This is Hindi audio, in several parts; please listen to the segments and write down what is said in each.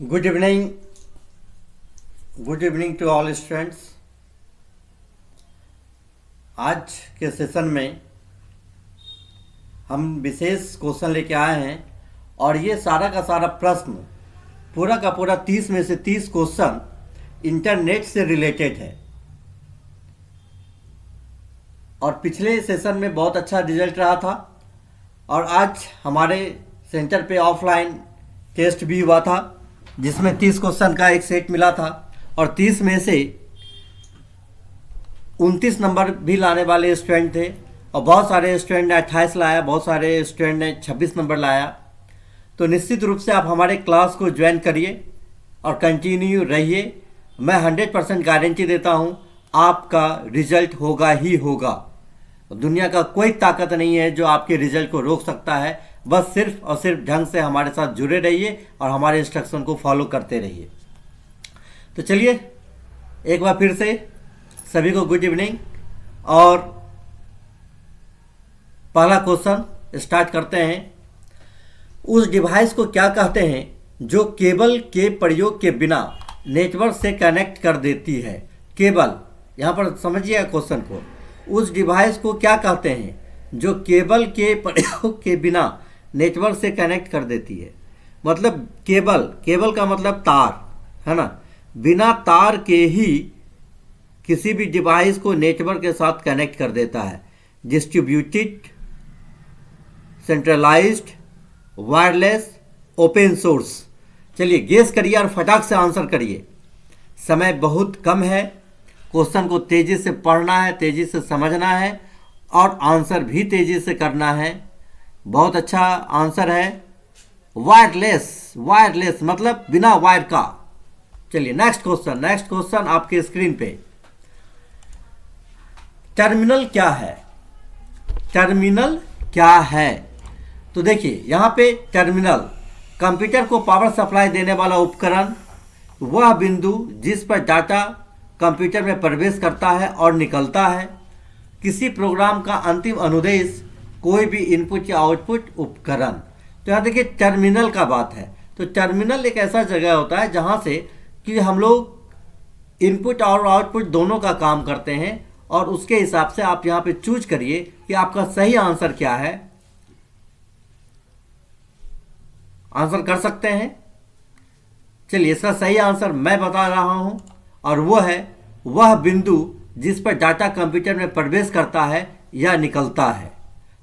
Good evening. Good evening to all students. आज के सेशन में हम विशेष क्वेश्चन लेके आए हैं और ये सारा का सारा प्रश्न पूरा का पूरा 30 में से 30 क्वेश्चन इंटरनेट से रिलेटेड है। और पिछले सेशन में बहुत अच्छा रिजल्ट रहा था और आज हमारे सेंटर पे ऑफलाइन टेस्ट भी हुआ था जिसमें 30 क्वेश्चन का एक सेट मिला था और 30 में से 29 नंबर भी लाने वाले स्टूडेंट थे और बहुत सारे स्टूडेंट ने 28 लाया, बहुत सारे स्टूडेंट ने 26 नंबर लाया। तो निश्चित रूप से आप हमारे क्लास को ज्वाइन करिए और कंटिन्यू रहिए। मैं 100% गारंटी देता हूँ आपका रिजल्ट होगा ही होगा। दुनिया का कोई ताकत नहीं है जो आपके रिजल्ट को रोक सकता है। बस सिर्फ और सिर्फ ढंग से हमारे साथ जुड़े रहिए और हमारे इंस्ट्रक्शन को फॉलो करते रहिए। तो चलिए एक बार फिर से सभी को गुड इवनिंग और पहला क्वेश्चन स्टार्ट करते हैं। उस डिवाइस को क्या कहते हैं जो केबल के प्रयोग के बिना नेटवर्क से कनेक्ट कर देती है? केबल, यहाँ पर समझिए क्वेश्चन को। उस डिवाइस को क्या कहते हैं जो केबल के प्रयोग के बिना नेटवर्क से कनेक्ट कर देती है? मतलब केबल का मतलब तार है ना। बिना तार के ही किसी भी डिवाइस को नेटवर्क के साथ कनेक्ट कर देता है। Distributed, centralised, wireless, open source. चलिए गेस करिए और फटाक से आंसर करिए। समय बहुत कम है। क्वेश्चन को तेजी से पढ़ना है, तेजी से समझना है और आंसर भी तेजी से करना है। बहुत अच्छा आंसर है वायरलेस मतलब बिना वायर का। चलिए नेक्स्ट क्वेश्चन आपके स्क्रीन पे। टर्मिनल क्या है? टर्मिनल क्या है? तो देखिए यहाँ पे टर्मिनल कंप्यूटर को पावर सप्लाई देने वाला उपकरण, वह बिंदु जिस पर डाटा कंप्यूटर में प्रवेश करता है और निकलता है। किसी प्रोग्राम का अंतिम अनुदेश, कोई भी इनपुट या आउटपुट उपकरण। तो यहाँ देखिए टर्मिनल का बात है। तो टर्मिनल एक ऐसा जगह होता है जहाँ से कि हम लोग इनपुट और आउटपुट दोनों का काम करते हैं और उसके हिसाब से आप यहाँ पे चूज करिए कि आपका सही आंसर क्या है। आंसर कर सकते हैं। चलिए इसका सही आंसर मैं बता रहा हूँ और वह बिंदु जिस पर डाटा कंप्यूटर में प्रवेश करता है या निकलता है।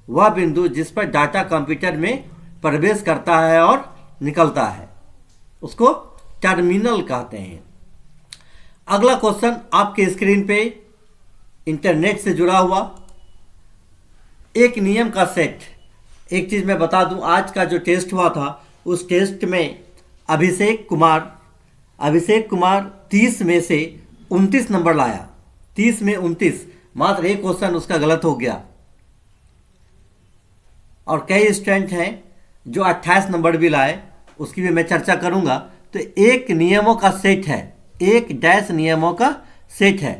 वह बिंदु जिस पर डाटा कंप्यूटर में प्रवेश करता है और निकलता है, उसको टर्मिनल कहते हैं। अगला क्वेश्चन आपके स्क्रीन पे इंटरनेट से जुड़ा हुआ एक नियम का सेट। एक चीज मैं बता दूं, आज का जो टेस्ट हुआ था उस टेस्ट में अभिषेक कुमार 30 में से 29 नंबर लाया। 30 में 29, मात्र एक क्वेश्चन उसका गलत हो गया। और कई स्टूडेंट हैं जो 28 नंबर भी लाए, उसकी भी मैं चर्चा करूंगा। तो एक नियमों का सेट है, एक डैश नियमों का सेट है।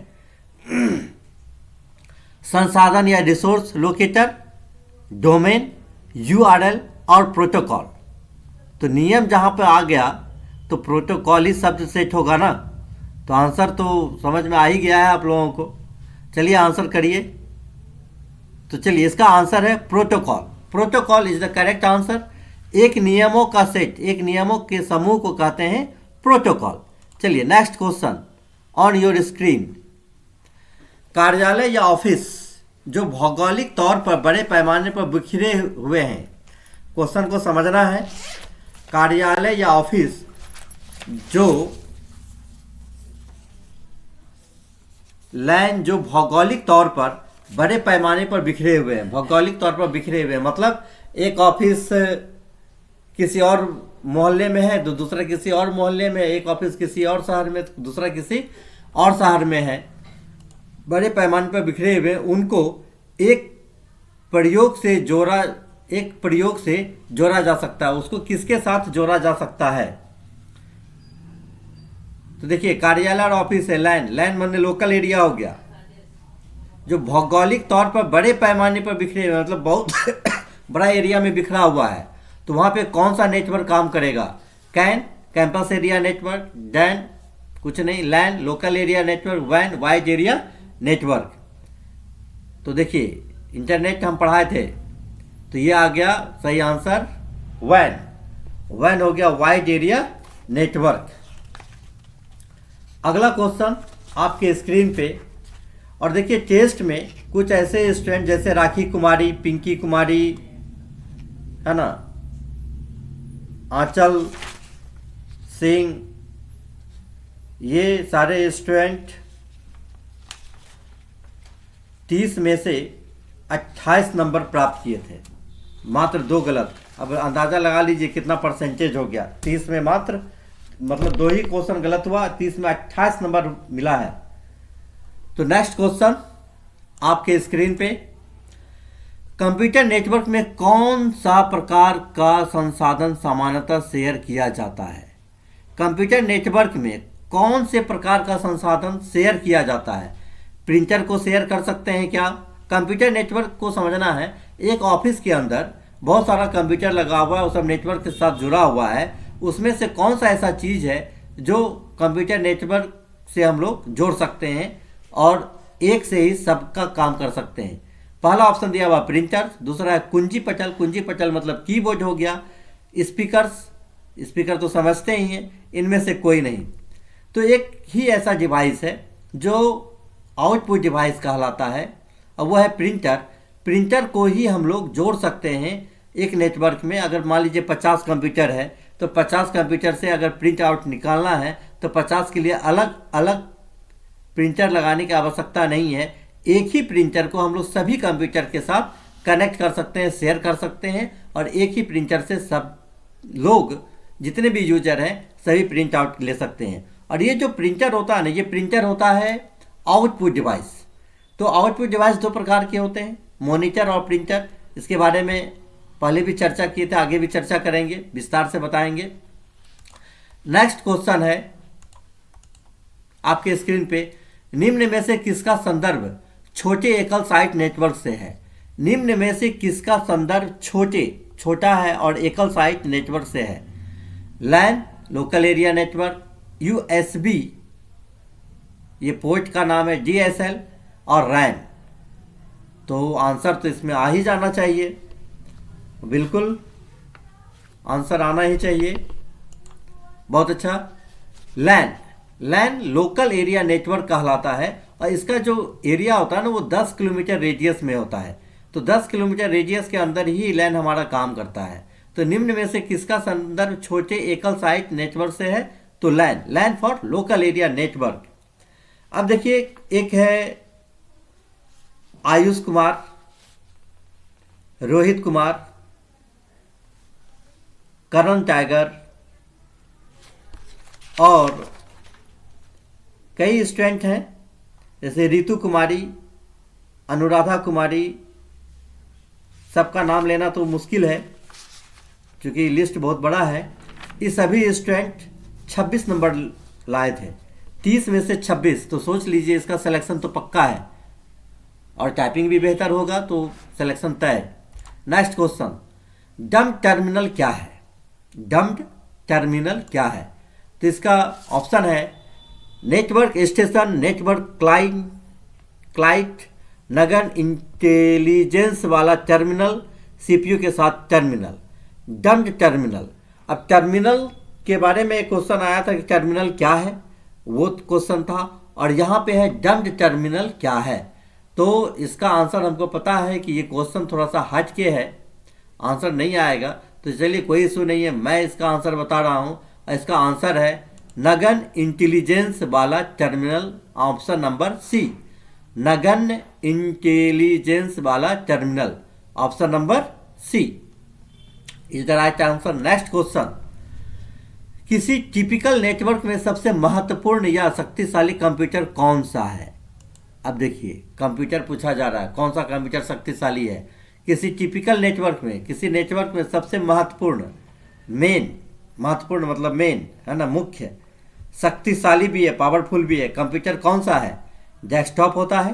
संसाधन या रिसोर्स लोकेटर, डोमेन, यूआरएल और प्रोटोकॉल। तो नियम जहां पर आ गया तो प्रोटोकॉल ही शब्द सेट होगा ना। तो आंसर तो समझ में आ ही गया है आप लोगों को। चलिए आंसर करिए। तो चलिए इसका आंसर है protocol. Protocol is the correct answer. एक नियमों का सेट, एक नियमों के समूह को कहते हैं प्रोटोकॉल। चलिए next question on your screen. कार्यालय या ऑफिस जो भौगोलिक तौर पर बड़े पैमाने पर बिखरे हुए हैं। क्वेश्चन को समझना है। कार्यालय या ऑफिस जो लैंड जो भौगोलिक तौर पर बड़े पैमाने पर बिखरे हुए हैं। भौगोलिक तौर पर बिखरे हुए हैं मतलब एक ऑफिस किसी और मोहल्ले में है तो दूसरा किसी और मोहल्ले में, एक ऑफिस किसी और शहर में तो दूसरा किसी और शहर में है। बड़े पैमाने पर बिखरे हुए उनको एक प्रयोग से जोड़ा जा सकता है। उसको किसके साथ जोड़ा जा सकता है? तो देखिए कार्यालय और ऑफिस है, लैंड माने लोकल एरिया हो गया। जो भौगोलिक तौर पर बड़े पैमाने पर बिखरे हुए मतलब बहुत बड़ा एरिया में बिखरा हुआ है, तो वहां पे कौन सा नेटवर्क काम करेगा? CAN, campus area network, then कुछ नहीं, लैन लोकल एरिया नेटवर्क, वैन वाइड एरिया नेटवर्क। तो देखिए इंटरनेट हम पढ़ाए थे, तो ये आ गया सही आंसर वैन। वैन हो गया वाइड एरिया नेटवर्क। अगला क्वेश्चन आपके स्क्रीन पे, और देखिए टेस्ट में कुछ ऐसे स्टूडेंट जैसे राखी कुमारी, पिंकी कुमारी, है ना, आंचल सिंह, ये सारे स्टूडेंट 30 में से 28 नंबर प्राप्त किए थे, मात्र 2 गलत। अब अंदाज़ा लगा लीजिए कितना परसेंटेज हो गया। 30 में मात्र मतलब 2 ही क्वेश्चन गलत हुआ, 30 में 28 नंबर मिला है। तो नेक्स्ट क्वेश्चन आपके स्क्रीन पे, कंप्यूटर नेटवर्क में कौन सा प्रकार का संसाधन सामान्यतः शेयर किया जाता है? कंप्यूटर नेटवर्क में कौन से प्रकार का संसाधन शेयर किया जाता है? प्रिंटर को शेयर कर सकते हैं क्या? कंप्यूटर नेटवर्क को समझना है, एक ऑफिस के अंदर बहुत सारा कंप्यूटर लगा हुआ है, वो सब नेटवर्क के साथ जुड़ा हुआ है, उसमें से कौन सा ऐसा चीज़ है जो कंप्यूटर नेटवर्क से हम लोग जोड़ सकते हैं और एक से ही सबका काम कर सकते हैं? पहला ऑप्शन दिया हुआ प्रिंटर, दूसरा है कुंजी पटल, कुंजी पटल मतलब कीबोर्ड हो गया, स्पीकर्स, स्पीकर तो समझते ही हैं, इनमें से कोई नहीं। तो एक ही ऐसा डिवाइस है जो आउटपुट डिवाइस कहलाता है, और वह है प्रिंटर। प्रिंटर को ही हम लोग जोड़ सकते हैं एक नेटवर्क में। अगर मान लीजिए 50 कंप्यूटर है, तो 50 कंप्यूटर से अगर प्रिंट आउट निकालना है तो 50 के लिए अलग अलग प्रिंटर लगाने की आवश्यकता नहीं है। एक ही प्रिंटर को हम लोग सभी कंप्यूटर के साथ कनेक्ट कर सकते हैं, शेयर कर सकते हैं, और एक ही प्रिंटर से सब लोग जितने भी यूजर हैं सभी प्रिंट आउट ले सकते हैं। और ये जो प्रिंटर होता है ना, ये प्रिंटर होता है आउटपुट डिवाइस। तो आउटपुट डिवाइस 2 प्रकार के होते हैं, मॉनिटर और प्रिंटर। इसके बारे में पहले भी चर्चा किए थे, आगे भी चर्चा करेंगे, विस्तार से बताएंगे। नेक्स्ट क्वेश्चन है आपके स्क्रीन पे, निम्न में से किसका संदर्भ छोटे एकल साइट नेटवर्क से है? निम्न में से किसका संदर्भ छोटा है और एकल साइट नेटवर्क से है? लैन लोकल एरिया नेटवर्क, यूएसबी ये पोर्ट का नाम है, डीएसएल, और रैन। तो आंसर तो इसमें आ ही जाना चाहिए, बिल्कुल आंसर आना ही चाहिए। बहुत अच्छा। लैन लोकल एरिया नेटवर्क कहलाता है, और इसका जो एरिया होता है ना वो 10 किलोमीटर रेडियस में होता है। तो 10 किलोमीटर रेडियस के अंदर ही लैन हमारा काम करता है। तो निम्न में से किसका संदर्भ छोटे एकल साइट नेटवर्क से है? तो लैन फॉर लोकल एरिया नेटवर्क। अब देखिए एक है आयुष कुमार, रोहित कुमार, करण टाइगर, और कई स्टूडेंट हैं जैसे रितु कुमारी, अनुराधा कुमारी। सबका नाम लेना तो मुश्किल है क्योंकि लिस्ट बहुत बड़ा है। ये सभी स्टूडेंट 26 नंबर लाए थे, 30 में से 26। तो सोच लीजिए इसका सिलेक्शन तो पक्का है, और टाइपिंग भी बेहतर होगा तो सिलेक्शन तय। नेक्स्ट क्वेश्चन, डम्प टर्मिनल क्या है? डम्प टर्मिनल क्या है? तो इसका ऑप्शन है नेटवर्क स्टेशन, नेटवर्क क्लाइंट, नगन इंटेलिजेंस वाला टर्मिनल, सीपीयू के साथ टर्मिनल। डम्प टर्मिनल, अब टर्मिनल के बारे में एक क्वेश्चन आया था कि टर्मिनल क्या है, वो क्वेश्चन था, और यहाँ पे है डम्प टर्मिनल क्या है। तो इसका आंसर हमको पता है कि ये क्वेश्चन थोड़ा सा हट के है, आंसर नहीं आएगा। तो चलिए कोई इशू नहीं है, मैं इसका आंसर बता रहा हूँ। इसका आंसर है नगन इंटेलिजेंस वाला टर्मिनल, ऑप्शन नंबर सी। नगन इंटेलिजेंस वाला terminal, option number C is the right answer. Next question, किसी टिपिकल नेटवर्क में सबसे महत्वपूर्ण या शक्तिशाली कंप्यूटर कौन सा है? अब देखिए कंप्यूटर पूछा जा रहा है, कौन सा कंप्यूटर शक्तिशाली है? किसी टिपिकल नेटवर्क में, किसी नेटवर्क में सबसे महत्वपूर्ण, महत्वपूर्ण मतलब मेन है ना, मुख्य, शक्तिशाली भी है, पावरफुल भी है, कंप्यूटर कौन सा है? डेस्कटॉप होता है,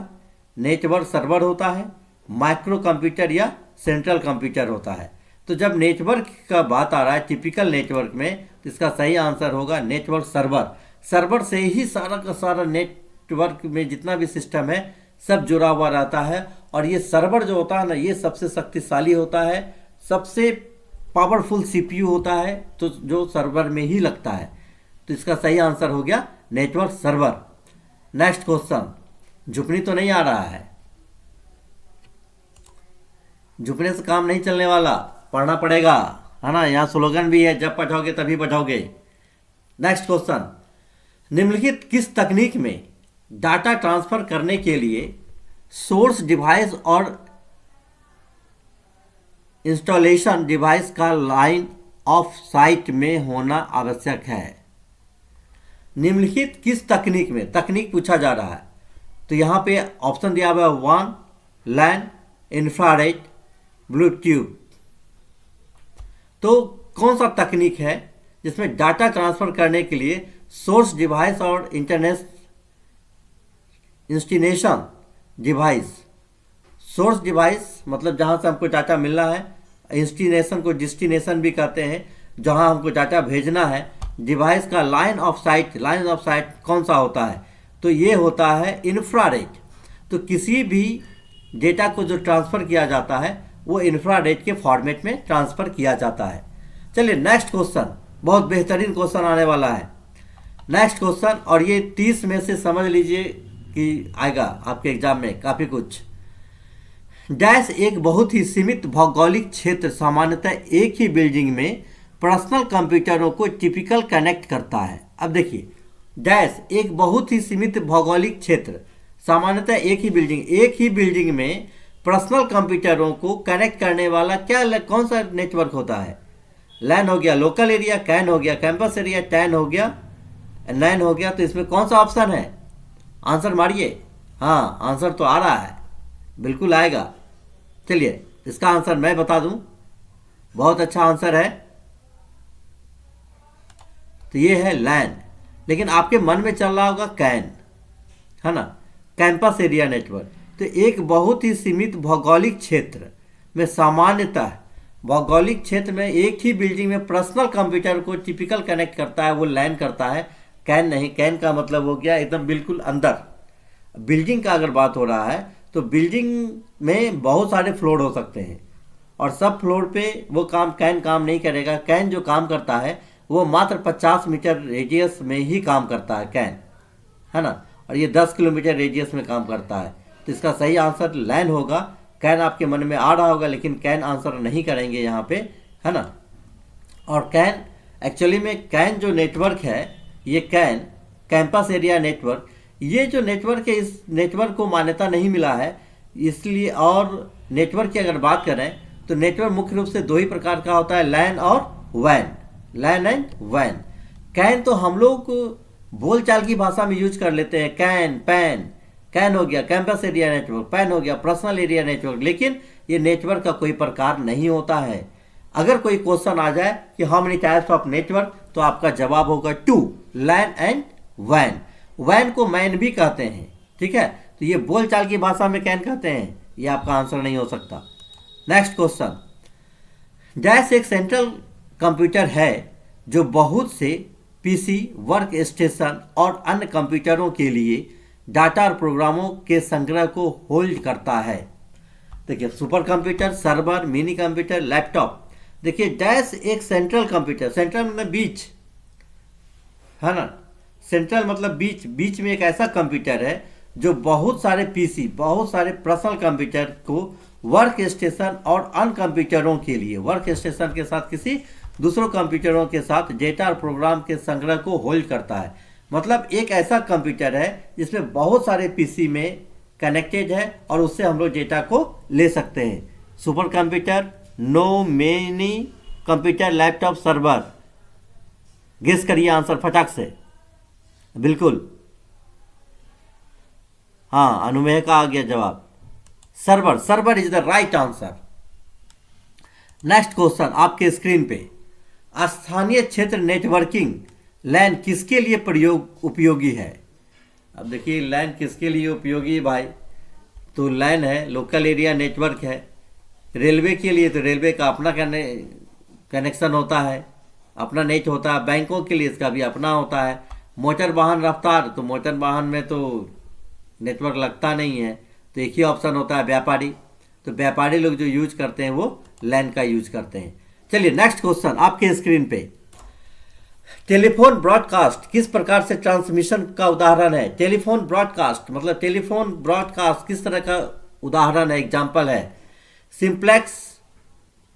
नेटवर्क सर्वर होता है, माइक्रो कंप्यूटर या सेंट्रल कंप्यूटर होता है। तो जब नेटवर्क का बात आ रहा है टिपिकल नेटवर्क में, तो इसका सही आंसर होगा नेटवर्क सर्वर। सर्वर से ही सारा का सारा नेटवर्क में जितना भी सिस्टम है सब जुड़ा हुआ रहता है। और ये सर्वर जो होता है ना, ये सबसे शक्तिशाली होता है, सबसे पावरफुल सीपीयू होता है, तो जो सर्वर में ही लगता है। तो इसका सही आंसर हो गया नेटवर्क सर्वर। नेक्स्ट क्वेश्चन, झुकनी तो नहीं आ रहा है, झुकने से काम नहीं चलने वाला, पढ़ना पड़ेगा, है ना। यहाँ स्लोगन भी है, जब पढ़ोगे तभी पढ़ोगे। नेक्स्ट क्वेश्चन, निम्नलिखित किस तकनीक में डाटा ट्रांसफर करने के लिए सोर्स डिवाइस और इंस्टॉलेशन डिवाइस का लाइन ऑफ साइट में होना आवश्यक है? निम्नलिखित किस तकनीक में, तकनीक पूछा जा रहा है, तो यहाँ पे ऑप्शन दिया हुआ है WAN, LAN, इंफ्रारेड, ब्लूटूथ। तो कौन सा तकनीक है जिसमें डाटा ट्रांसफर करने के लिए सोर्स डिवाइस और इंटरनेट इंस्टीनेशन डिवाइस, सोर्स डिवाइस मतलब जहाँ से हमको डाटा मिलना है, इंस्टीनेशन को डिस्टिनेशन भी कहते हैं, जहाँ हमको डाटा भेजना है। डिवाइस का line of site, line of site कौन सा होता है, तो ये होता है इंफ्रारेड। तो किसी भी डेटा को जो ट्रांसफ़र किया जाता है वो इंफ्रारेड के फॉर्मेट में ट्रांसफ़र किया जाता है। चलिए नेक्स्ट क्वेश्चन, बहुत बेहतरीन क्वेश्चन आने वाला है। नेक्स्ट क्वेश्चन, और ये 30 में से समझ लीजिए कि आएगा आपके एग्जाम में काफ़ी कुछ। डैश एक बहुत ही सीमित भौगोलिक क्षेत्र सामान्यतः एक ही बिल्डिंग में पर्सनल कंप्यूटरों को टिपिकल कनेक्ट करता है। अब देखिए, डैश एक बहुत ही सीमित भौगोलिक क्षेत्र सामान्यतः एक ही बिल्डिंग में पर्सनल कंप्यूटरों को कनेक्ट करने वाला क्या कौन सा नेटवर्क होता है? लैन हो गया, लोकल एरिया, कैन हो गया, कैंपस एरिया, टैन हो गया, नैन हो गया। तो इसमें कौन सा ऑप्शन है? आंसर मारिए। हाँ, आंसर तो आ रहा है, बिल्कुल आएगा। चलिए इसका आंसर मैं बता दूं, बहुत अच्छा आंसर है, तो ये है लैन। लेकिन आपके मन में चल रहा होगा कैन, है ना, कैंपस एरिया नेटवर्क। तो एक बहुत ही सीमित भौगोलिक क्षेत्र में सामान्यतः भौगोलिक क्षेत्र में एक ही बिल्डिंग में पर्सनल कंप्यूटर को टिपिकल कनेक्ट करता है, वो लैन करता है, कैन नहीं। कैन का मतलब हो गया एकदम बिल्कुल अंदर। बिल्डिंग का अगर बात हो रहा है तो बिल्डिंग में बहुत सारे फ्लोर हो सकते हैं और सब फ्लोर पे वो कैन काम नहीं करेगा। कैन जो काम करता है वो मात्र 50 मीटर रेडियस में ही काम करता है कैन, है ना, और ये 10 किलोमीटर रेडियस में काम करता है। तो इसका सही आंसर लैन होगा। कैन आपके मन में आ रहा होगा लेकिन कैन आंसर नहीं करेंगे यहाँ पे, है ना। और कैन एक्चुअली में कैन जो नेटवर्क है, ये कैन कैंपस एरिया नेटवर्क, ये जो नेटवर्क है इस नेटवर्क को मान्यता नहीं मिला है इसलिए। और नेटवर्क की अगर बात करें तो नेटवर्क मुख्य रूप से दो ही प्रकार का होता है, लैन और वैन, लैन एंड वैन। कैन तो हम लोग बोलचाल की भाषा में यूज कर लेते हैं, कैन, पैन। कैन हो गया कैंपस एरिया नेटवर्क, पैन हो गया पर्सनल एरिया नेटवर्क, लेकिन ये नेटवर्क का कोई प्रकार नहीं होता है। अगर कोई क्वेश्चन आ जाए कि how many types of network, तो आपका जवाब होगा 2, लैन एंड वैन। वैन को मैन भी कहते हैं, ठीक है, तो ये बोलचाल की भाषा में कैन कहते हैं, ये आपका आंसर नहीं हो सकता। नेक्स्ट क्वेश्चन, डैश एक सेंट्रल कंप्यूटर है जो बहुत से पीसी, वर्क स्टेशन और अन्य कंप्यूटरों के लिए डाटा और प्रोग्रामों के संग्रह को होल्ड करता है। देखिए, super computer, server, mini computer, laptop. देखिए, डैश एक सेंट्रल कंप्यूटर, सेंट्रल मतलब बीच, है ना, सेंट्रल मतलब बीच, बीच में एक ऐसा कंप्यूटर है जो बहुत सारे पीसी, बहुत सारे पर्सनल कंप्यूटर को वर्क स्टेशन और अन्य कंप्यूटरों के लिए, वर्क स्टेशन के साथ किसी दूसरों कंप्यूटरों के साथ डेटा और प्रोग्राम के संग्रह को होल्ड करता है। मतलब एक ऐसा कंप्यूटर है जिसमें बहुत सारे पीसी में कनेक्टेड है और उससे हम लोग डेटा को ले सकते हैं। Super computer, no, mini computer, laptop, server. Guess करिए आंसर फटाक से। बिल्कुल, हाँ, अनुमेय का आ गया जवाब, server. Server is the right answer. Next question आपके स्क्रीन पे, स्थानीय क्षेत्र नेटवर्किंग लैन किसके लिए उपयोगी है? अब देखिए, लैन किसके लिए उपयोगी है भाई? तो लैन है लोकल एरिया नेटवर्क है, रेलवे के लिए तो रेलवे का अपना कनेक्शन होता है, अपना नेट होता है। बैंकों के लिए इसका भी अपना होता है। मोटर वाहन रफ्तार, तो मोटर वाहन में तो नेटवर्क लगता नहीं है, तो एक ही ऑप्शन होता है व्यापारी। तो व्यापारी लोग जो यूज करते हैं वो लैन का यूज करते हैं। चलिए नेक्स्ट क्वेश्चन आपके स्क्रीन पे, टेलीफोन ब्रॉडकास्ट किस प्रकार से ट्रांसमिशन का उदाहरण है? टेलीफोन ब्रॉडकास्ट मतलब टेलीफोन ब्रॉडकास्ट किस तरह का उदाहरण है, एग्जाम्पल है? Simplex,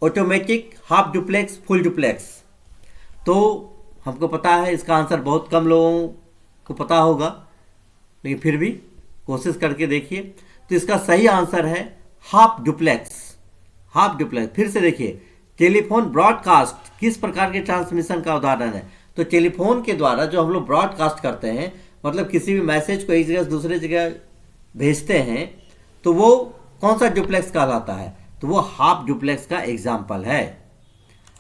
automatic, half duplex, full duplex. तो हमको पता है इसका आंसर बहुत कम लोगों को पता होगा, लेकिन फिर भी कोशिश करके देखिए। तो इसका सही आंसर है हाफ डुप्लेक्स। हाफ डुप्लेक्स, फिर से देखिए, टेलीफोन ब्रॉडकास्ट किस प्रकार के ट्रांसमिशन का उदाहरण है? तो टेलीफोन के द्वारा जो हम लोग ब्रॉडकास्ट करते हैं, मतलब किसी भी मैसेज को एक जगह से दूसरे जगह भेजते हैं, तो वो कौन सा डुप्लेक्स कहलाता है? तो वो हाफ डुप्लेक्स का एग्जाम्पल है।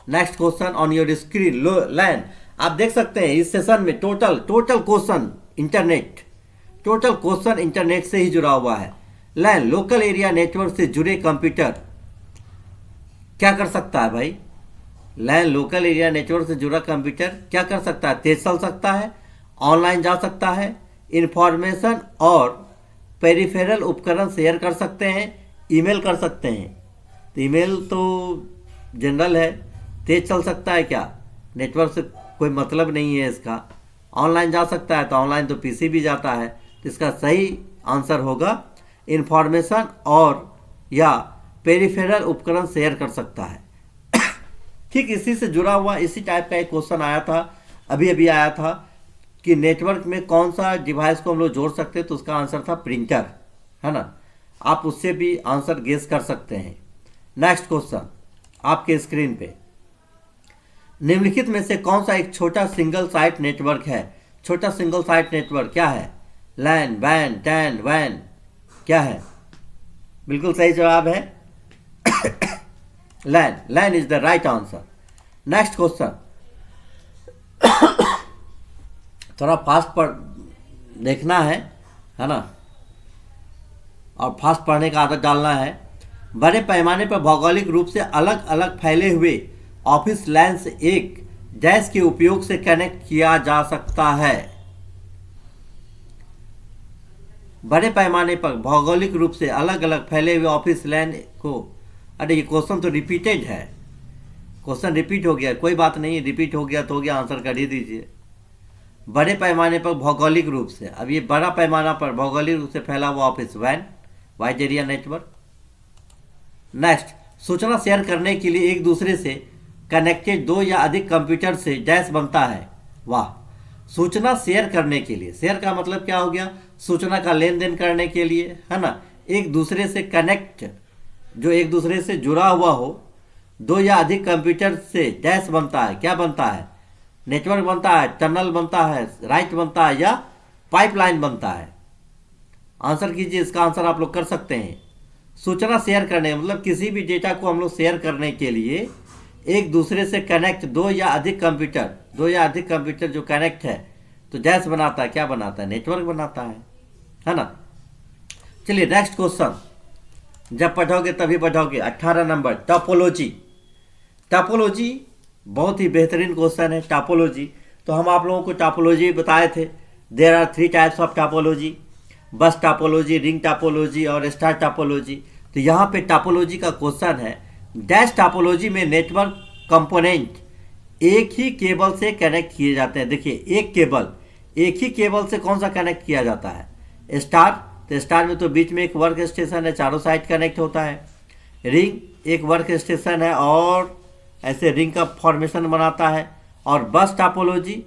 Next question on your screen, LAN. आप देख सकते हैं इस सेशन में total question internet, total question internet से ही जुड़ा हुआ है। लैन लोकल एरिया नेटवर्क से जुड़े कंप्यूटर क्या कर सकता है भाई? लैन लोकल एरिया नेटवर्क से जुड़ा कंप्यूटर क्या कर सकता है? तेज चल सकता है, ऑनलाइन जा सकता है, इंफॉर्मेशन और पेरिफेरल उपकरण शेयर कर सकते हैं, ईमेल कर सकते हैं। तो ईमेल तो जनरल है, तेज चल सकता है क्या? नेटवर्क से कोई मतलब नहीं है इसका। ऑनलाइन जा सकता है, तो ऑनलाइन तो पीसी भी जाता है। तो इसका सही आंसर होगा इंफॉर्मेशन और या पेरिफेरल उपकरण शेयर कर सकता है। ठीक इसी से जुड़ा हुआ इसी टाइप का एक क्वेश्चन आया था, अभी अभी आया था कि नेटवर्क में कौन सा डिवाइस को हम लोग जोड़ सकते हैं, तो उसका आंसर था प्रिंटर, है ना। आप उससे भी आंसर गेस कर सकते हैं। नेक्स्ट क्वेश्चन आपके स्क्रीन पे, निम्नलिखित में से कौन सा एक छोटा सिंगल साइट नेटवर्क है? छोटा सिंगल साइट नेटवर्क क्या है? लैन, वैन, टैन, वैन क्या है? बिल्कुल सही जवाब है LAN. LAN is the right answer. Next question, थोड़ा फास्ट पढ़ देखना है ना, और फास्ट पढ़ने का आदत डालना है। बड़े पैमाने पर भौगोलिक रूप से अलग अलग फैले हुए ऑफिस लैन से एक डैश के उपयोग से कनेक्ट किया जा सकता है। बड़े पैमाने पर भौगोलिक रूप से अलग अलग फैले हुए ऑफिस लैन को, अरे ये क्वेश्चन तो रिपीटेड है, क्वेश्चन रिपीट हो गया, कोई बात नहीं, रिपीट हो गया तो हो गया, आंसर कर ही दीजिए। बड़े पैमाने पर भौगोलिक रूप से, अब ये बड़ा पैमाना पर भौगोलिक रूप से फैला हुआ ऑफिस वैन, वाइड एरिया नेटवर्क। नेक्स्ट, सूचना शेयर करने के लिए एक दूसरे से कनेक्टेड दो या अधिक कंप्यूटर से डैश बनता है। वाह, सूचना शेयर करने के लिए, शेयर का मतलब क्या हो गया? सूचना का लेन देन करने के लिए, है ना। एक दूसरे से कनेक्ट, जो एक दूसरे से जुड़ा हुआ हो, दो या अधिक कंप्यूटर से डैश बनता है, क्या बनता है? नेटवर्क बनता है, टनल बनता है, राइट बनता है, या पाइपलाइन बनता है। आंसर कीजिए, इसका आंसर आप लोग कर सकते हैं। सूचना शेयर करने मतलब किसी भी डेटा को हम लोग शेयर करने के लिए एक दूसरे से कनेक्ट दो या अधिक कंप्यूटर जो कनेक्ट है तो डैश बनाता है, क्या बनाता है? नेटवर्क बनाता है ना। चलिए नेक्स्ट क्वेश्चन, जब पढ़ोगे तभी पढ़ोगे। 18 नंबर, टोपोलॉजी। टोपोलॉजी बहुत ही बेहतरीन क्वेश्चन है। टोपोलॉजी तो हम आप लोगों को टोपोलॉजी बताए थे। There are 3 types of topology, bus topology, ring topology और स्टार टोपोलॉजी। तो यहाँ पे टोपोलॉजी का क्वेश्चन है, डैश टोपोलॉजी में नेटवर्क कंपोनेंट एक ही केबल से कनेक्ट किए जाते हैं। देखिए एक ही केबल से कौन सा कनेक्ट किया जाता है? स्टार, तो स्टार में तो बीच में एक वर्क स्टेशन है, चारों साइड कनेक्ट होता है। रिंग एक वर्क स्टेशन है और ऐसे रिंग का फॉर्मेशन बनाता है। और बस टोपोलॉजी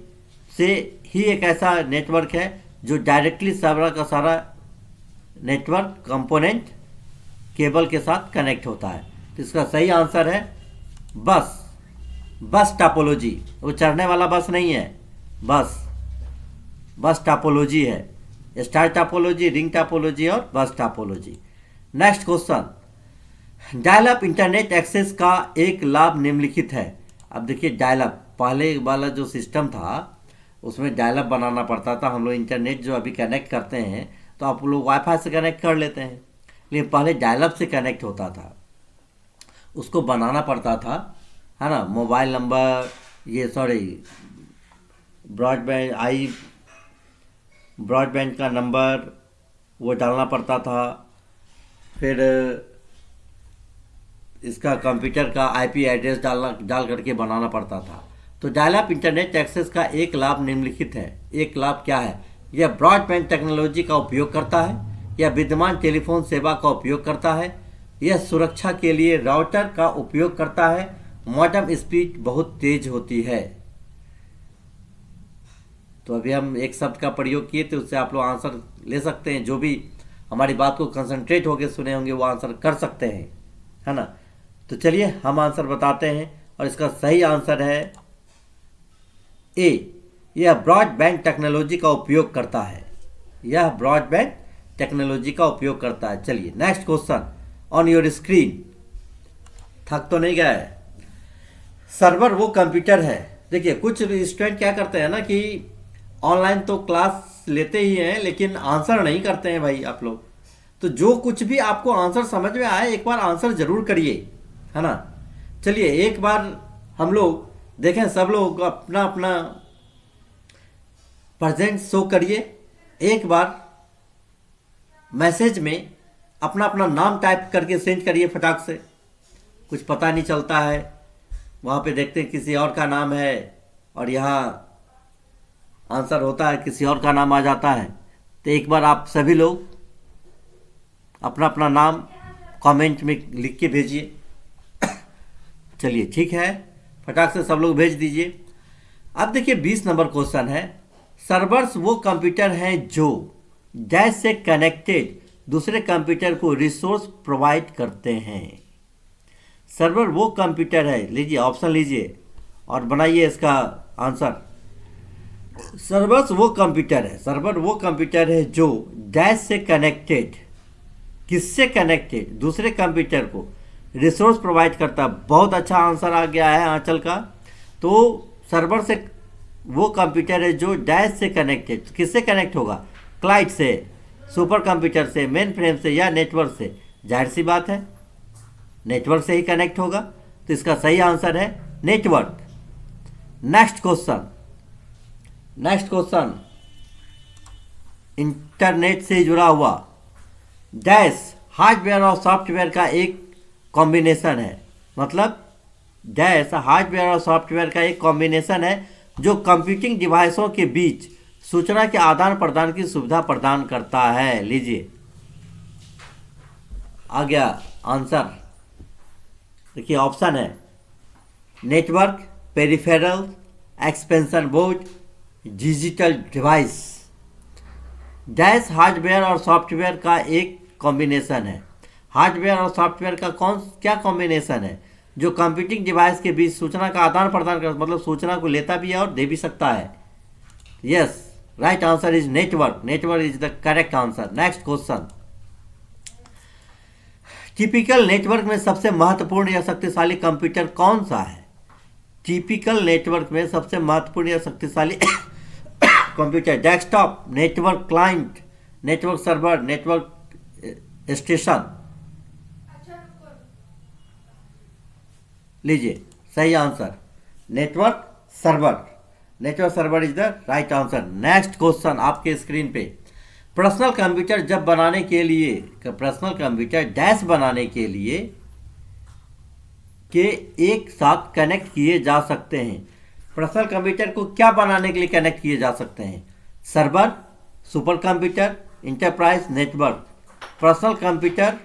से ही एक ऐसा नेटवर्क है जो डायरेक्टली सारा का सारा नेटवर्क कंपोनेंट केबल के साथ कनेक्ट होता है। तो इसका सही आंसर है बस टोपोलॉजी। वो चढ़ने वाला बस नहीं है, बस टोपोलॉजी है। स्टार टोपोलॉजी, रिंग टोपोलॉजी और bus topology. Next question, dial up internet access का एक लाभ निम्नलिखित है। अब देखिए डायल अप, पहले वाला जो सिस्टम था उसमें डायल अप बनाना पड़ता था। हम लोग इंटरनेट जो अभी कनेक्ट करते हैं तो आप लोग वाईफाई से कनेक्ट कर लेते हैं, लेकिन पहले डायल अप से कनेक्ट होता था। उसको बनाना पड़ता था, है ना। मोबाइल नंबर, ये सॉरी ब्रॉडबैंड का नंबर वो डालना पड़ता था। फिर इसका कंप्यूटर का आईपी एड्रेस डाल करके बनाना पड़ता था। तो डायल अप इंटरनेट एक्सेस का एक लाभ निम्नलिखित है। एक लाभ क्या है? यह ब्रॉडबैंड टेक्नोलॉजी का उपयोग करता है, यह विद्यमान टेलीफोन सेवा का उपयोग करता है, यह सुरक्षा के लिए राउटर का उपयोग करता है, मॉडेम स्पीड बहुत तेज होती है। तो अभी हम एक शब्द का प्रयोग किए थे, उससे आप लोग आंसर ले सकते हैं। जो भी हमारी बात को कंसंट्रेट होकर सुने होंगे वो आंसर कर सकते हैं, है ना। तो चलिए हम आंसर बताते हैं, और इसका सही आंसर है ए, यह ब्रॉडबैंड टेक्नोलॉजी का उपयोग करता है। यह ब्रॉडबैंड टेक्नोलॉजी का उपयोग करता है। चलिए next question on your screen. थक तो नहीं गए? सर्वर वो कंप्यूटर है। देखिए कुछ स्टूडेंट क्या करते हैं ना कि ऑनलाइन तो क्लास लेते ही हैं लेकिन आंसर नहीं करते हैं भाई आप लोग। तो जो कुछ भी आपको आंसर समझ में आए एक बार आंसर जरूर करिए, है ना। चलिए एक बार हम लोग देखें, सब लोग अपना अपना प्रेजेंट शो करिए। एक बार मैसेज में अपना अपना नाम टाइप करके सेंड करिए फटाक से। कुछ पता नहीं चलता है, वहाँ पे देखते हैं किसी और का नाम है और यहाँ आंसर होता है किसी और का नाम आ जाता है। तो एक बार आप सभी लोग अपना अपना नाम कमेंट में लिख के भेजिए। चलिए ठीक है, फटाक से सब लोग भेज दीजिए। अब देखिए 20 नंबर क्वेश्चन है। सर्वर्स वो कंप्यूटर हैं जो डैश से कनेक्टेड दूसरे कंप्यूटर को रिसोर्स प्रोवाइड करते हैं। सर्वर वो कंप्यूटर है, लीजिए ऑप्शन लीजिए और बनाइए इसका आंसर। सर्वर्स वो कंप्यूटर है, सर्वर वो कंप्यूटर है जो डैश से कनेक्टेड, किससे कनेक्टेड? दूसरे कंप्यूटर को रिसोर्स प्रोवाइड करता है। बहुत अच्छा आंसर आ गया है आंचल का। तो सर्वर से वो कंप्यूटर है जो डैश से कनेक्टेड, किससे कनेक्ट होगा? क्लाइंट से, सुपर कंप्यूटर से, मेन फ्रेम से या नेटवर्क से। जाहिर सी बात है नेटवर्क से ही कनेक्ट होगा। तो इसका सही आंसर है नेटवर्क। नेक्स्ट क्वेश्चन इंटरनेट से जुड़ा हुआ डैश हार्डवेयर और सॉफ्टवेयर का एक कॉम्बिनेशन है। मतलब डैश हार्डवेयर और सॉफ्टवेयर का एक कॉम्बिनेशन है जो कंप्यूटिंग डिवाइसों के बीच सूचना के आदान प्रदान की सुविधा प्रदान करता है। लीजिए आ गया आंसर। देखिए ऑप्शन है network, peripheral, expansion board, digital device. Dash hardware और सॉफ्टवेयर का एक कॉम्बिनेशन है। हार्डवेयर और सॉफ्टवेयर का क्या कॉम्बिनेशन है? जो कंप्यूटिंग डिवाइस के बीच सूचना का आदान प्रदान कर, मतलब सूचना को लेता भी है और दे भी सकता है। Yes, right answer is network. Network is the correct answer. Next question, typical network में सबसे महत्वपूर्ण या शक्तिशाली कंप्यूटर कौन सा है? टिपिकल नेटवर्क में सबसे महत्वपूर्ण या शक्तिशाली computer, desktop, network client, network server, network station. लीजिए सही answer network server. Network server is the right answer. Next question आपके स्क्रीन पे, पर्सनल कंप्यूटर जब बनाने के लिए, पर्सनल कंप्यूटर डैश बनाने के लिए के एक साथ कनेक्ट किए जा सकते हैं। पर्सनल कंप्यूटर को क्या बनाने के लिए कनेक्ट किए जा सकते हैं? Server, super computer, enterprise, network. Personal computer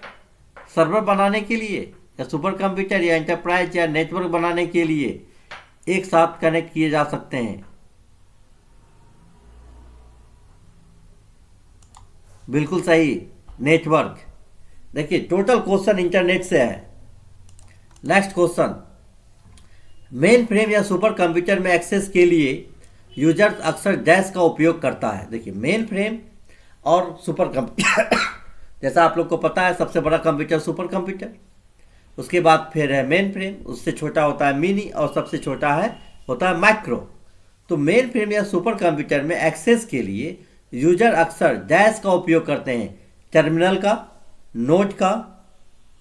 server बनाने के लिए या सुपर कंप्यूटर या इंटरप्राइज या नेटवर्क बनाने के लिए एक साथ कनेक्ट किए जा सकते हैं। बिल्कुल सही, नेटवर्क। देखिए टोटल क्वेश्चन इंटरनेट से है। नेक्स्ट क्वेश्चन, मेन फ्रेम या सुपर कंप्यूटर में एक्सेस के लिए यूजर अक्सर डैश का उपयोग करता है। देखिए मेन फ्रेम और सुपर कंप्यूटर जैसा आप लोग को पता है सबसे बड़ा कंप्यूटर सुपर कंप्यूटर, उसके बाद फिर है मेन फ्रेम, उससे छोटा होता है मिनी और सबसे छोटा होता है माइक्रो। तो मेन फ्रेम या सुपर कंप्यूटर में एक्सेस के लिए यूजर अक्सर डैश का उपयोग करते हैं। टर्मिनल का, नोट का,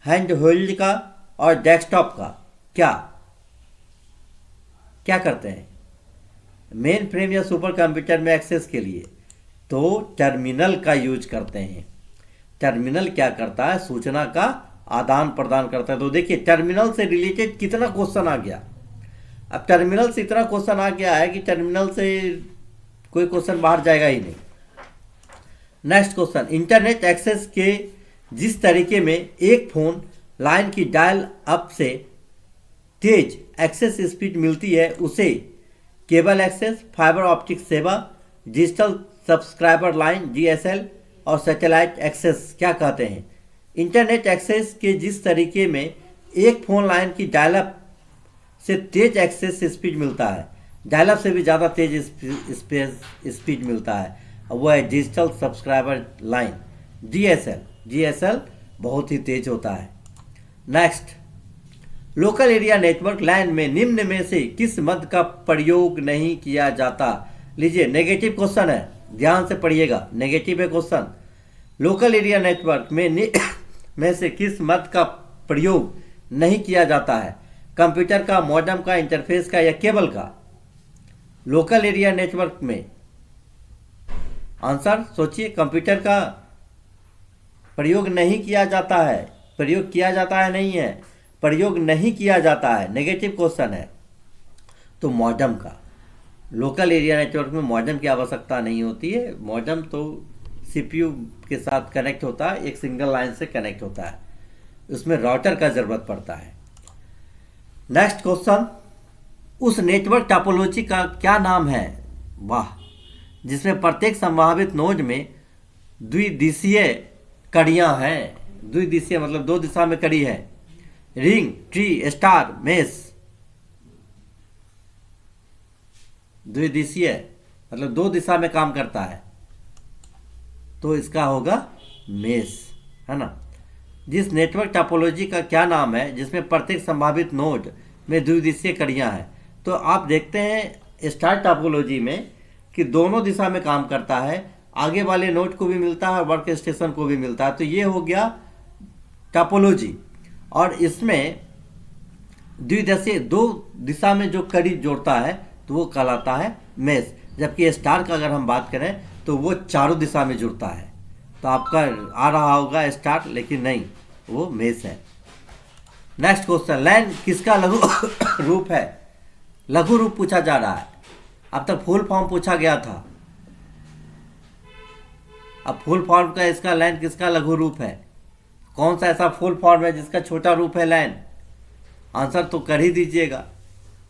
हैंड होल्ड का और डेस्कटॉप का क्या क्या करते हैं? मेन फ्रेम या सुपर कंप्यूटर में एक्सेस के लिए तो टर्मिनल का यूज करते हैं। टर्मिनल क्या करता है? सूचना का आदान प्रदान करता है। तो देखिए टर्मिनल से रिलेटेड कितना क्वेश्चन आ गया। अब टर्मिनल से इतना क्वेश्चन आ गया है कि टर्मिनल से कोई क्वेश्चन बाहर जाएगा ही नहीं। नेक्स्ट क्वेश्चन, इंटरनेट एक्सेस के जिस तरीके में एक फोन लाइन की डायल अप से तेज एक्सेस स्पीड मिलती है उसे केबल एक्सेस, फाइबर ऑप्टिक सेवा, डिजिटल सब्सक्राइबर लाइन DSL और सैटेलाइट एक्सेस क्या कहते हैं? इंटरनेट एक्सेस के जिस तरीके में एक फोन लाइन की डायल अप से तेज एक्सेस स्पीड मिलता है, डायल अप से भी ज़्यादा तेज स्पीड मिलता है, वो है डिजिटल सब्सक्राइबर लाइन DSL बहुत ही तेज होता है। Next, local area network line में निम्न में से किस मद का प्रयोग नहीं किया जाता? लीजिए नेगेटिव क्वेश्चन है, ध्यान से पढ़िएगा, नेगेटिव है क्वेश्चन। लोकल एरिया नेटवर्क में से किस मद का प्रयोग नहीं किया जाता है? कंप्यूटर का, मॉडेम का, इंटरफेस का या केबल का? लोकल एरिया नेटवर्क में आंसर सोचिए, कंप्यूटर का प्रयोग नहीं किया जाता है, प्रयोग किया जाता है नहीं है, प्रयोग नहीं किया जाता है, नेगेटिव क्वेश्चन है। तो मॉडेम का, लोकल एरिया नेटवर्क में मॉडेम की आवश्यकता नहीं होती है। मॉडेम तो CPU के साथ कनेक्ट होता है, एक सिंगल लाइन से कनेक्ट होता है, उसमें राउटर का जरूरत पड़ता है। नेक्स्ट क्वेश्चन, उस नेटवर्क टोपोलॉजी का क्या नाम है? वाह, जिसमें प्रत्येक संभावित नोड में द्विदिशीय कड़ियां हैं। द्विदिशीय मतलब दो दिशा में कड़ी है। Ring, tree, star, mesh. द्विदिशीय मतलब दो दिशा में काम करता है, तो इसका होगा मेस, है ना। जिस नेटवर्क टोपोलॉजी का क्या नाम है जिसमें प्रत्येक संभावित नोड में द्विदिशीय कड़ियां हैं? तो आप देखते हैं स्टार टोपोलॉजी में कि दोनों दिशा में काम करता है, आगे वाले नोड को भी मिलता है, वर्क स्टेशन को भी मिलता है। तो ये हो गया टोपोलॉजी, और इसमें द्विदिशीय दो दिशा में जो कड़ी जोड़ता है तो वो कहलाता है मेस। जबकि स्टार का अगर हम बात करें तो वो चारों दिशा में जुड़ता है। तो आपका आ रहा होगा स्टार, लेकिन नहीं, वो मेस है। नेक्स्ट क्वेश्चन, लैन किसका लघु रूप है? लघु रूप पूछा जा रहा है। अब तक फुल फॉर्म पूछा गया था, अब फुल फॉर्म का इसका लैन किसका लघु रूप है? कौन सा ऐसा फुल फॉर्म है जिसका छोटा रूप है लैन? आंसर तो कर ही दीजिएगा।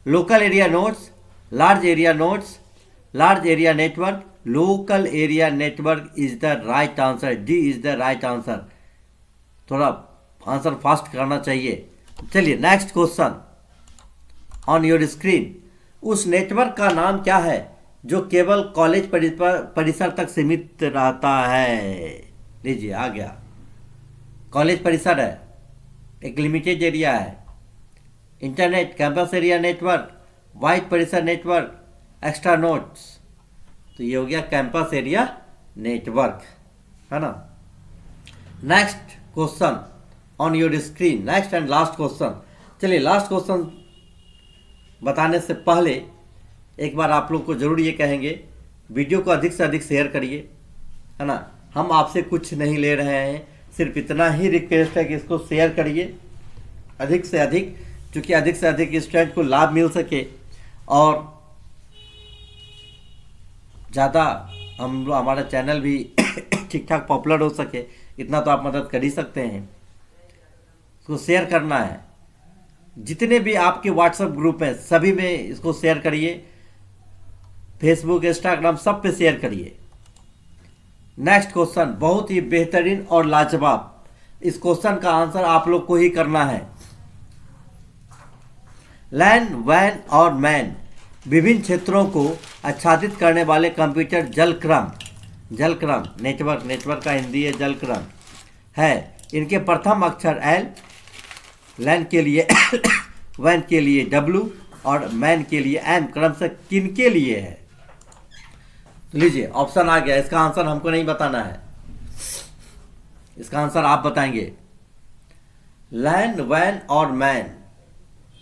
Local area nodes, large area nodes, large area network, local area network is the right answer. D is the right answer. थोड़ा आंसर फास्ट करना चाहिए। चलिए next question on your screen, उस नेटवर्क का नाम क्या है जो केवल कॉलेज परिसर तक सीमित रहता है? लीजिए आ गया, कॉलेज परिसर है, एक लिमिटेड एरिया है। Internet, campus area network, wide परिसर नेटवर्क, एक्स्ट्रा नोड्स। तो ये हो गया कैंपस एरिया नेटवर्क, है ना। Next question on your screen, next and last question. चलिए लास्ट क्वेश्चन बताने से पहले एक बार आप लोग को जरूर ये कहेंगे, वीडियो को अधिक से अधिक शेयर करिए, है ना। हम आपसे कुछ नहीं ले रहे हैं, सिर्फ इतना ही रिक्वेस्ट है कि इसको शेयर करिए अधिक से अधिक, क्योंकि अधिक से अधिक स्टूडेंट को लाभ मिल सके और ज़्यादा हमारा चैनल भी ठीक ठाक पॉपुलर हो सके। इतना तो आप मदद कर ही सकते हैं, इसको शेयर करना है। जितने भी आपके व्हाट्सएप ग्रुप हैं सभी में इसको शेयर करिए, फेसबुक, इंस्टाग्राम सब पे शेयर करिए। नेक्स्ट क्वेश्चन बहुत ही बेहतरीन और लाजवाब, इस क्वेश्चन का आंसर आप लोग को ही करना है। लैन, वैन और मैन विभिन्न क्षेत्रों को आच्छादित करने वाले कंप्यूटर जलक्रम नेटवर्क का हिंदी है जलक्रम है। इनके प्रथम अक्षर एल, लैन के लिए वैन के लिए W और मैन के लिए M क्रमशः किन के लिए है? तो लीजिए ऑप्शन आ गया, इसका आंसर हमको नहीं बताना है, इसका आंसर आप बताएंगे। लैन, वैन और मैन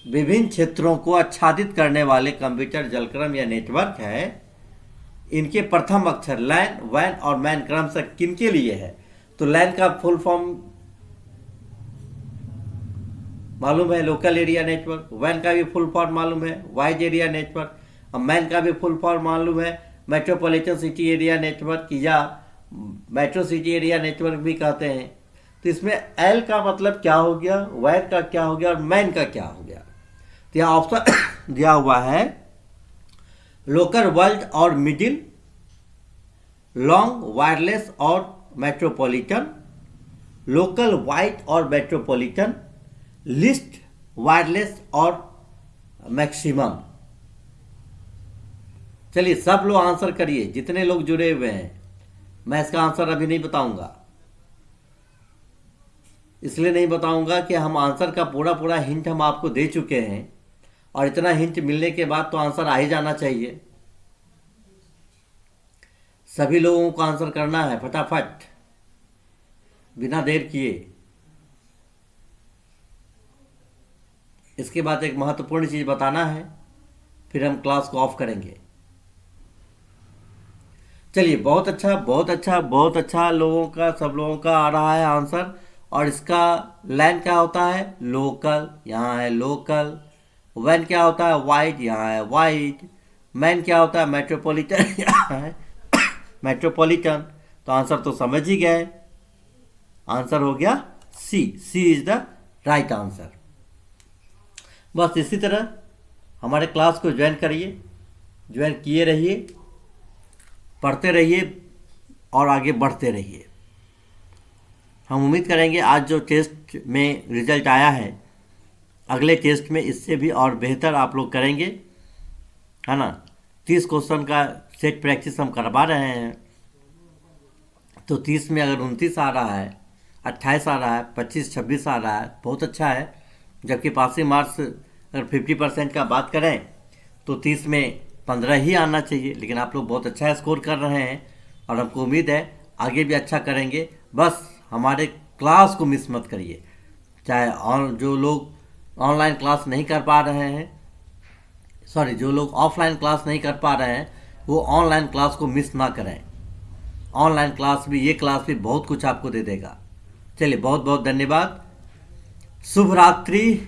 विभिन्न क्षेत्रों को आच्छादित करने वाले कंप्यूटर जलक्रम या नेटवर्क है। इनके प्रथम अक्षर लैन, वैन और मैन क्रमशः किनके लिए है? तो लैन का फुल फॉर्म मालूम है, लोकल एरिया नेटवर्क। वैन का भी फुल फॉर्म मालूम है, वाइड एरिया नेटवर्क। और मैन का भी फुल फॉर्म मालूम है, मेट्रोपॉलिटन सिटी एरिया नेटवर्क या मेट्रो सिटी एरिया नेटवर्क भी कहते हैं। तो इसमें एल का मतलब क्या हो गया, वैन का क्या हो गया और मैन का क्या हो गया? तो यहाँ ऑप्शन दिया हुआ है लोकल, वर्ल्ड और मिडिल, लॉन्ग, वायरलेस और मेट्रोपॉलिटन, लोकल, वाइड और मेट्रोपॉलिटन, लिस्ट, वायरलेस और मैक्सिमम। चलिए सब लोग आंसर करिए, जितने लोग जुड़े हुए हैं। मैं इसका आंसर अभी नहीं बताऊंगा, इसलिए नहीं बताऊंगा कि हम आंसर का पूरा पूरा हिंट हम आपको दे चुके हैं, और इतना हिंट मिलने के बाद तो आंसर आ ही जाना चाहिए। सभी लोगों को आंसर करना है फटाफट, बिना देर किए। इसके बाद एक महत्वपूर्ण चीज़ बताना है, फिर हम क्लास को ऑफ करेंगे। चलिए, बहुत अच्छा बहुत अच्छा बहुत अच्छा, लोगों का, सब लोगों का आ रहा है आंसर। और इसका लैन क्या होता है? लोकल, यहाँ है लोकल। वैन क्या होता है? वाइड, यहाँ है वाइड। मैन क्या होता है? मेट्रोपॉलिटन, यहाँ है मेट्रोपॉलिटन। तो आंसर तो समझ ही गए, आंसर हो गया सी। सी इज द राइट आंसर। बस इसी तरह हमारे क्लास को ज्वाइन करिए, ज्वाइन किए रहिए, पढ़ते रहिए और आगे बढ़ते रहिए। हम उम्मीद करेंगे आज जो टेस्ट में रिजल्ट आया है, अगले टेस्ट में इससे भी और बेहतर आप लोग करेंगे, है ना। 30 क्वेश्चन का सेट प्रैक्टिस हम करवा रहे हैं। तो 30 में अगर 29 आ रहा है, 28 आ रहा है, 25, 26 आ रहा है, बहुत अच्छा है। जबकि पासिंग मार्क्स अगर 50% का बात करें तो 30 में 15 ही आना चाहिए। लेकिन आप लोग बहुत अच्छा स्कोर कर रहे हैं और हमको उम्मीद है आगे भी अच्छा करेंगे। बस हमारे क्लास को मिस मत करिए। चाहे जो लोग ऑनलाइन क्लास नहीं कर पा रहे हैं, सॉरी, जो लोग ऑफलाइन क्लास नहीं कर पा रहे हैं, वो ऑनलाइन क्लास को मिस ना करें। ऑनलाइन क्लास भी, ये क्लास भी बहुत कुछ आपको दे देगा। चलिए, बहुत बहुत धन्यवाद। शुभ रात्रि,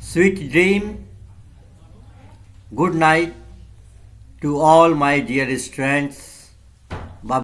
sweet dream, good night to all my dear students.